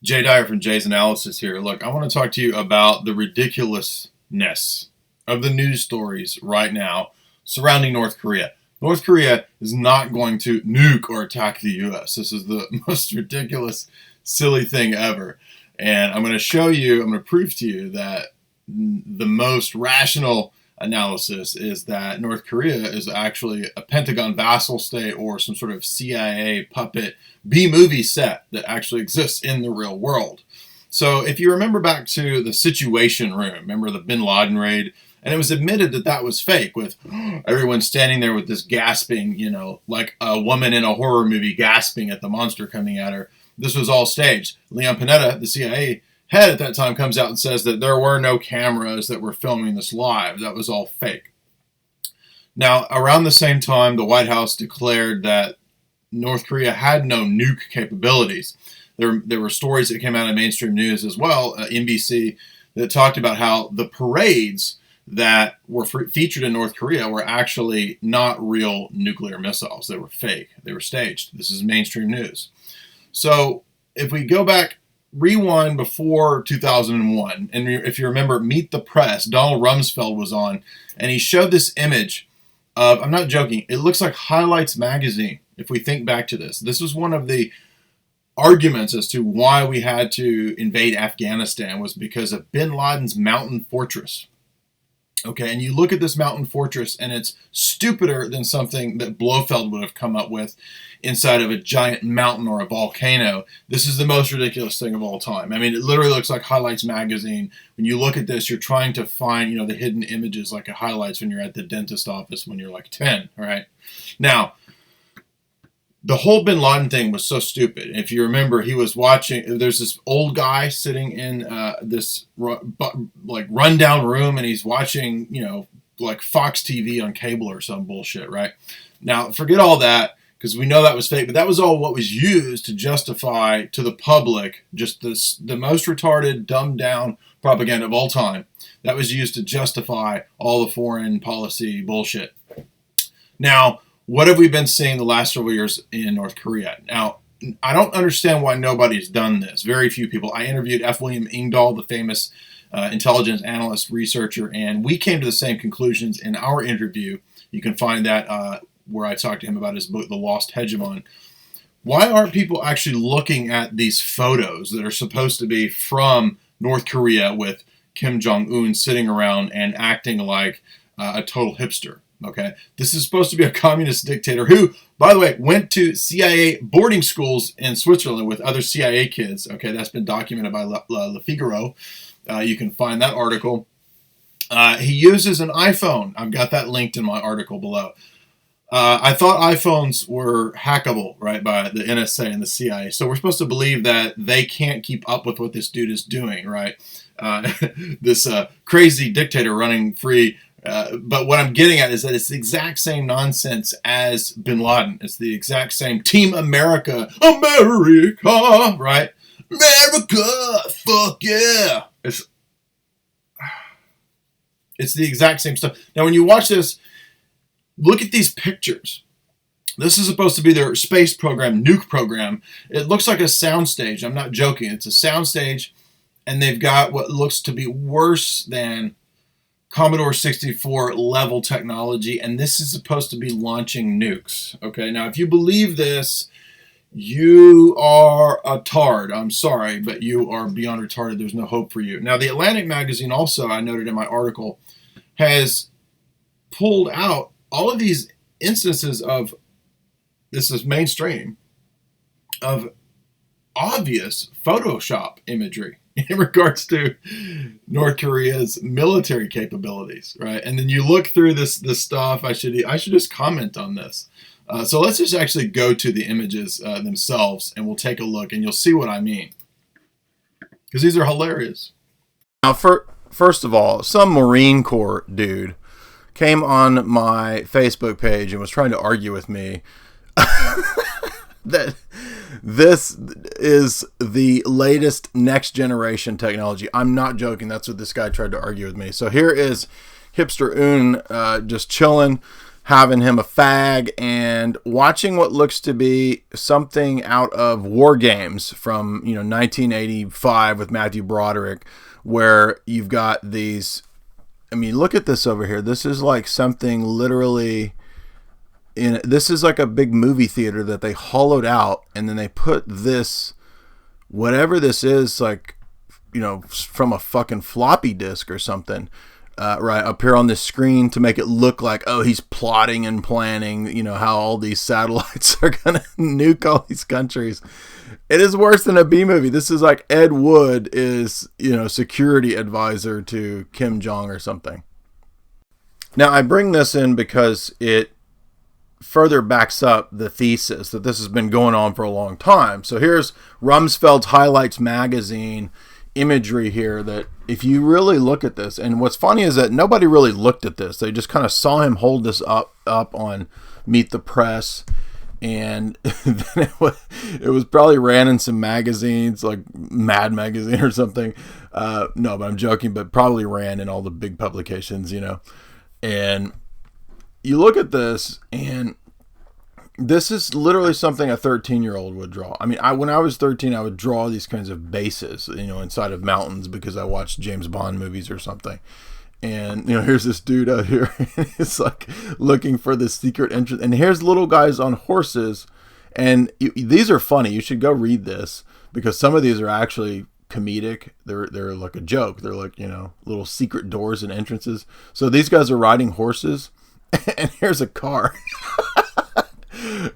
Dyer from Jay's Analysis here. Look, I want to talk to you about the ridiculousness of the news stories right now surrounding North Korea. North Korea is not going to nuke or attack the U.S. This is the most ridiculous, silly thing ever. And I'm going to prove to you that the most rational analysis is that North Korea is actually a Pentagon vassal state or some sort of CIA puppet B-movie set that actually exists in the real world. So if you remember back to the Situation Room, remember the bin Laden raid? And it was admitted that that was fake, with everyone standing there with this gasping, like a woman in a horror movie gasping at the monster coming at her. This was all staged. Leon Panetta, the CIA head at that time, comes out and says that there were no cameras that were filming this live. That was all fake. Now, around the same time, the White House declared that North Korea had no nuke capabilities. There were stories that came out of mainstream news as well, NBC, that talked about how the parades that were featured in North Korea were actually not real nuclear missiles. They were fake. They were staged. This is mainstream news. So if we go back, rewind before 2001, and if you remember Meet the Press, Donald Rumsfeld was on, and he showed this image of, I'm not joking, it looks like Highlights magazine. If we think back to this was one of the arguments as to why we had to invade Afghanistan, was because of bin Laden's mountain fortress. Okay, and you look at this mountain fortress, and it's stupider than something that Blofeld would have come up with inside of a giant mountain or a volcano. This is the most ridiculous thing of all time. I mean, it literally looks like Highlights magazine. When you look at this, you're trying to find, the hidden images like a Highlights when you're at the dentist office when you're like 10, all right? Now, the whole bin Laden thing was so stupid. If you remember, he was watching, there's this old guy sitting in this rundown room, and he's watching, like Fox TV on cable or some bullshit, right? Now, forget all that, because we know that was fake, but that was all what was used to justify to the public just the most retarded, dumbed down propaganda of all time. That was used to justify all the foreign policy bullshit. Now, what have we been seeing the last several years in North Korea? Now, I don't understand why nobody's done this. Very few people. I interviewed F. William Engdahl, the famous intelligence analyst researcher, and we came to the same conclusions in our interview. You can find that where I talked to him about his book, The Lost Hegemon. Why aren't people actually looking at these photos that are supposed to be from North Korea with Kim Jong-un sitting around and acting like a total hipster? Okay, this is supposed to be a communist dictator who, by the way, went to CIA boarding schools in Switzerland with other CIA kids. Okay, that's been documented by Le Figaro. You can find that article. He uses an iPhone. I've got that linked in my article below. I thought iPhones were hackable, right, by the NSA and the CIA. So we're supposed to believe that they can't keep up with what this dude is doing, right? This crazy dictator running free. But what I'm getting at is that it's the exact same nonsense as bin Laden. It's the exact same Team America, right? America, fuck yeah. It's the exact same stuff. Now, when you watch this, look at these pictures. This is supposed to be their space program, nuke program. It looks like a soundstage. I'm not joking. It's a soundstage, and they've got what looks to be worse than Commodore 64 level technology, and this is supposed to be launching nukes. Okay, now if you believe this, you are a tard. I'm sorry, but you are beyond retarded. There's no hope for you. Now, the Atlantic magazine also, I noted in my article, has pulled out all of these instances of, this is mainstream, of obvious Photoshop imagery in regards to North Korea's military capabilities, right? And then you look through this stuff. I should just comment on this. So let's just actually go to the images themselves, and we'll take a look, and you'll see what I mean, because these are hilarious. Now, first of all, some Marine Corps dude came on my Facebook page and was trying to argue with me that this is the latest next generation technology. I'm not joking. That's what this guy tried to argue with me. So here is Hipster Un just chilling, having him a fag, and watching what looks to be something out of War Games from 1985 with Matthew Broderick, where you've got these. I mean, look at this over here. This is like something literally. This is like a big movie theater that they hollowed out, and then they put this, whatever this is, like, from a fucking floppy disk or something, right up here on this screen to make it look like, oh, he's plotting and planning, how all these satellites are going to nuke all these countries. It is worse than a B movie. This is like Ed Wood is, security advisor to Kim Jong or something. Now, I bring this in because it further backs up the thesis that this has been going on for a long time. So here's Rumsfeld's Highlights magazine imagery here, that if you really look at this, and what's funny is that nobody really looked at this. They just kind of saw him hold this up on Meet the Press, and then it was probably ran in some magazines like Mad Magazine or something. No, but I'm joking, but probably ran in all the big publications, and you look at this, and this is literally something a 13-year-old would draw. I mean, when I was 13, I would draw these kinds of bases, inside of mountains because I watched James Bond movies or something. And, here's this dude out here. It's like looking for this secret entrance. And here's little guys on horses. And these are funny. You should go read this because some of these are actually comedic. They're like a joke. They're like, little secret doors and entrances. So these guys are riding horses. And here's a car.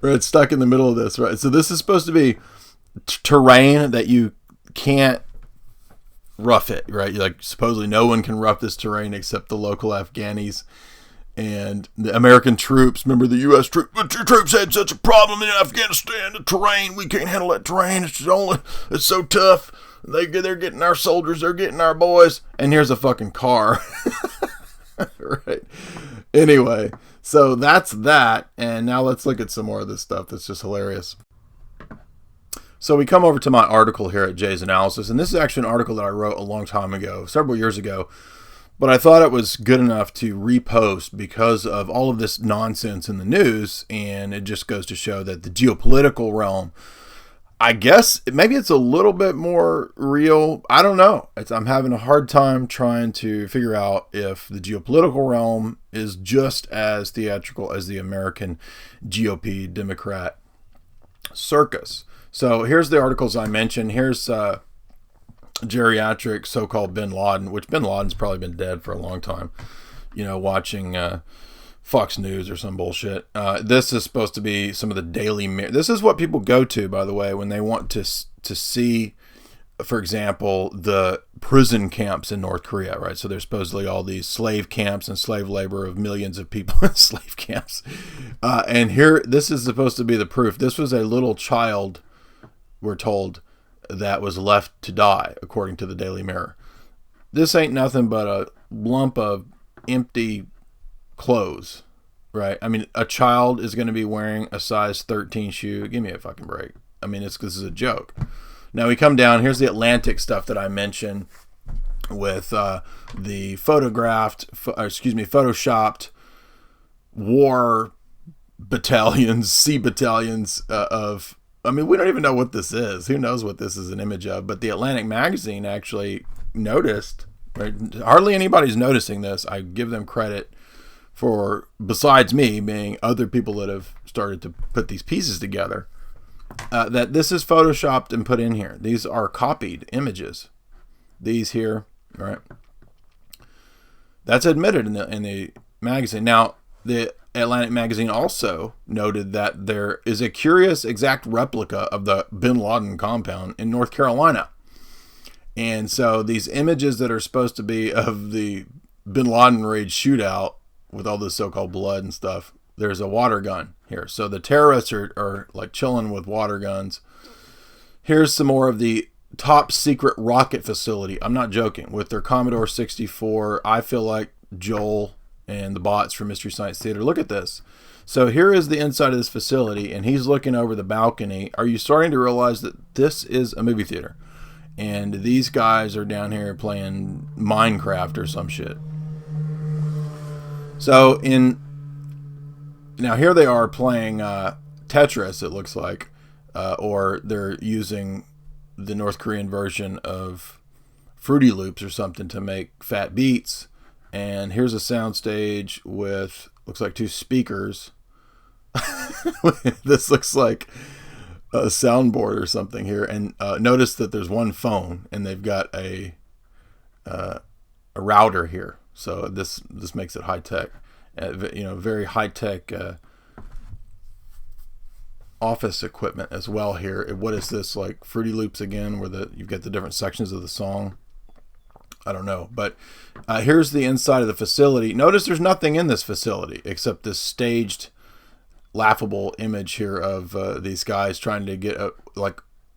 Right, stuck in the middle of this, right? So this is supposed to be terrain that you can't rough it, right? Like, supposedly no one can rough this terrain except the local Afghanis and the American troops. Remember the U.S. troops? But your troops had such a problem in Afghanistan. The terrain, we can't handle that terrain. It's so tough. They're getting our soldiers. They're getting our boys. And here's a fucking car. Right. Anyway, so that's that. And now let's look at some more of this stuff that's just hilarious. So we come over to my article here at Jay's Analysis. And this is actually an article that I wrote a long time ago, several years ago. But I thought it was good enough to repost because of all of this nonsense in the news. And it just goes to show that the geopolitical realm, I guess maybe it's a little bit more real. I don't know. I'm having a hard time trying to figure out if the geopolitical realm is just as theatrical as the American GOP Democrat circus. So here's the articles I mentioned. Here's geriatric so-called Bin Laden, which Bin Laden's probably been dead for a long time, watching Fox News or some bullshit. This is supposed to be some of the Daily Mirror. This is what people go to, by the way, when they want to see, for example, the prison camps in North Korea, right? So there's supposedly all these slave camps and slave labor of millions of people in slave camps. And here, this is supposed to be the proof. This was a little child, we're told, that was left to die, according to the Daily Mirror. This ain't nothing but a lump of empty clothes, right? I mean, a child is going to be wearing a size 13 shoe. Give me a fucking break. I mean, this is a joke. Now we come down. Here's the Atlantic stuff that I mentioned with the photoshopped war battalions, sea battalions of. I mean, we don't even know what this is. Who knows what this is an image of? But the Atlantic magazine actually noticed. Right? Hardly anybody's noticing this. I give them credit for, besides me, being other people that have started to put these pieces together, that this is photoshopped and put in here. These are copied images. These here, right? That's admitted in the magazine. Now, the Atlantic magazine also noted that there is a curious exact replica of the Bin Laden compound in North Carolina. And so these images that are supposed to be of the Bin Laden raid shootout with all this so-called blood and stuff, there's a water gun here. So the terrorists are like chilling with water guns. Here's some more of the top secret rocket facility. I'm not joking. With their Commodore 64, I feel like Joel and the bots from Mystery Science Theater. Look at this. So here is the inside of this facility, and he's looking over the balcony. Are you starting to realize that this is a movie theater? And these guys are down here playing Minecraft or some shit. So in Now here they are playing Tetris, it looks like, or they're using the North Korean version of Fruity Loops or something to make fat beats. And here's a soundstage with, looks like 2 speakers. This looks like a soundboard or something here. And notice that there's one phone, and they've got a router here. So this makes it high tech. Very high tech office equipment as well here. What is this, like Fruity Loops again, where you've got the different sections of the song? I don't know, but here's the inside of the facility. Notice there's nothing in this facility except this staged, laughable image here of these guys trying to get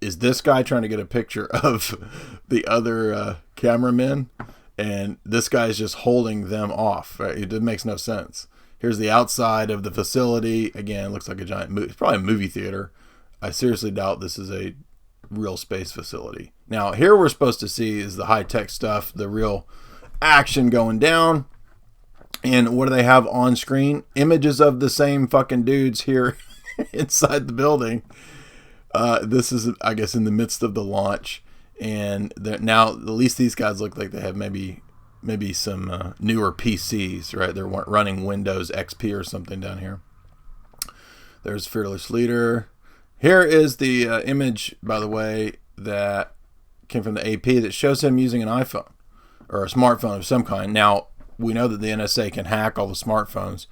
is this guy trying to get a picture of the other cameramen, and this guy's just holding them off, right? It makes no sense. Here's the outside of the facility. Again, looks like a giant movie. It's probably a movie theater. I seriously doubt this is a real space facility. Now, here we're supposed to see is the high-tech stuff, the real action going down. And what do they have on screen? Images of the same fucking dudes here inside the building. This is, I guess, in the midst of the launch. And now, at least these guys look like they have maybe some newer PCs, right? They're running Windows XP or something down here. There's Fearless Leader. Here is the image, by the way, that came from the AP that shows him using an iPhone or a smartphone of some kind. Now, we know that the NSA can hack all the smartphones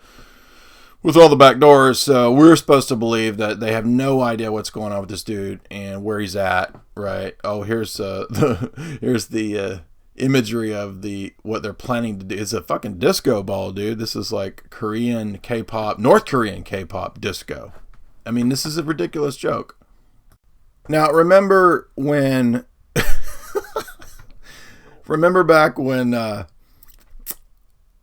with all the back doors, so we're supposed to believe that they have no idea what's going on with this dude and where he's at, right? Oh, here's the imagery of what they're planning to do. It's a fucking disco ball, dude. This is like Korean K-pop, North Korean K-pop disco. I mean, this is a ridiculous joke. Now, remember back when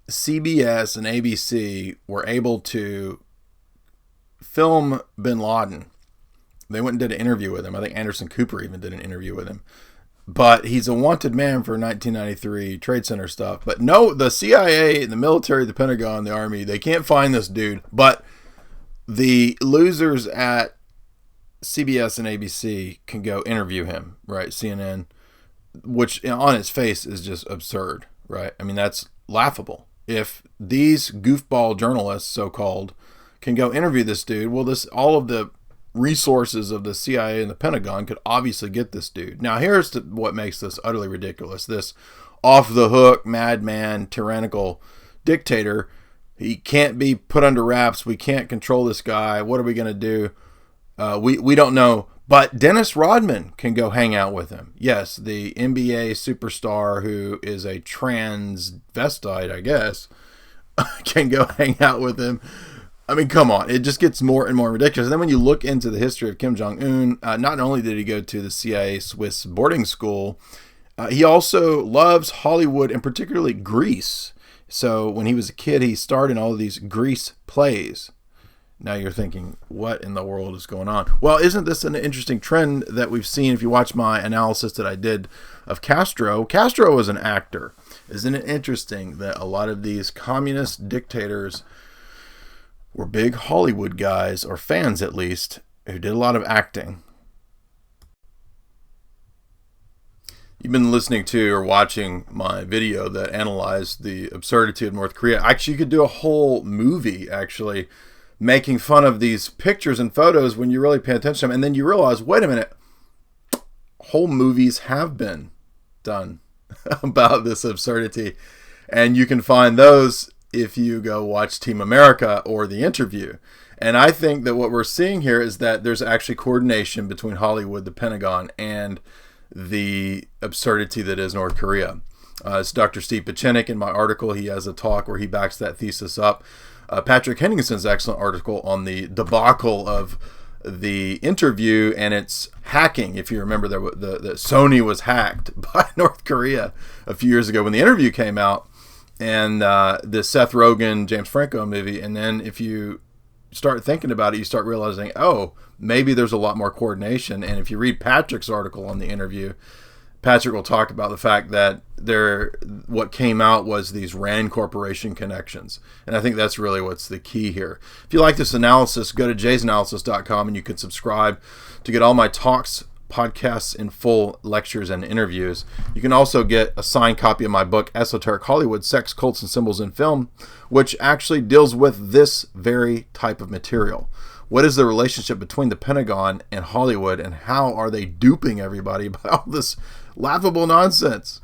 CBS and ABC were able to film bin Laden. They went and did an interview with him. I think Anderson Cooper even did an interview with him. But he's a wanted man for 1993 Trade Center stuff. But no, the CIA, the military, the Pentagon, the Army, they can't find this dude. But the losers at CBS and ABC can go interview him, right? CNN, which on its face is just absurd, right? I mean, that's laughable. If these goofball journalists, so-called, can go interview this dude, well, all of the resources of the CIA and the Pentagon could obviously get this dude. Now, here's what makes this utterly ridiculous. This off-the-hook, madman, tyrannical dictator, he can't be put under wraps. We can't control this guy. What are we going to do? We don't know. But Dennis Rodman can go hang out with him. Yes, the NBA superstar who is a transvestite, I guess, can go hang out with him. I mean, come on. It just gets more and more ridiculous. And then when you look into the history of Kim Jong-un, not only did he go to the CIA Swiss boarding school, he also loves Hollywood and particularly Greece. So when he was a kid, he starred in all of these Grease plays. Now you're thinking, what in the world is going on? Well, isn't this an interesting trend that we've seen if you watch my analysis that I did of Castro? Castro was an actor. Isn't it interesting that a lot of these communist dictators were big Hollywood guys, or fans at least, who did a lot of acting? You've been listening to or watching my video that analyzed the absurdity of North Korea. Actually, you could do a whole movie, actually, making fun of these pictures and photos when you really pay attention to them. And then you realize, wait a minute, whole movies have been done about this absurdity. And you can find those if you go watch Team America or The Interview. And I think that what we're seeing here is that there's actually coordination between Hollywood, the Pentagon, and the absurdity that is North Korea. It's Dr. Steve Pachinik in my article. He has a talk where he backs that thesis up. Patrick Henningson's excellent article on the debacle of The Interview and its hacking. If you remember, the Sony was hacked by North Korea a few years ago when The Interview came out, and the Seth Rogen, James Franco movie. And then if you start thinking about it, you start realizing, oh, maybe there's a lot more coordination. And if you read Patrick's article on The Interview, Patrick will talk about the fact that what came out was these Rand Corporation connections. And I think that's really what's the key here. If you like this analysis, go to jaysanalysis.com and you can subscribe to get all my talks, podcasts in full, lectures, and interviews. You can also get a signed copy of my book, Esoteric Hollywood, Sex, Cults, and Symbols in Film, which actually deals with this very type of material. What is the relationship between the Pentagon and Hollywood, and how are they duping everybody by all this laughable nonsense?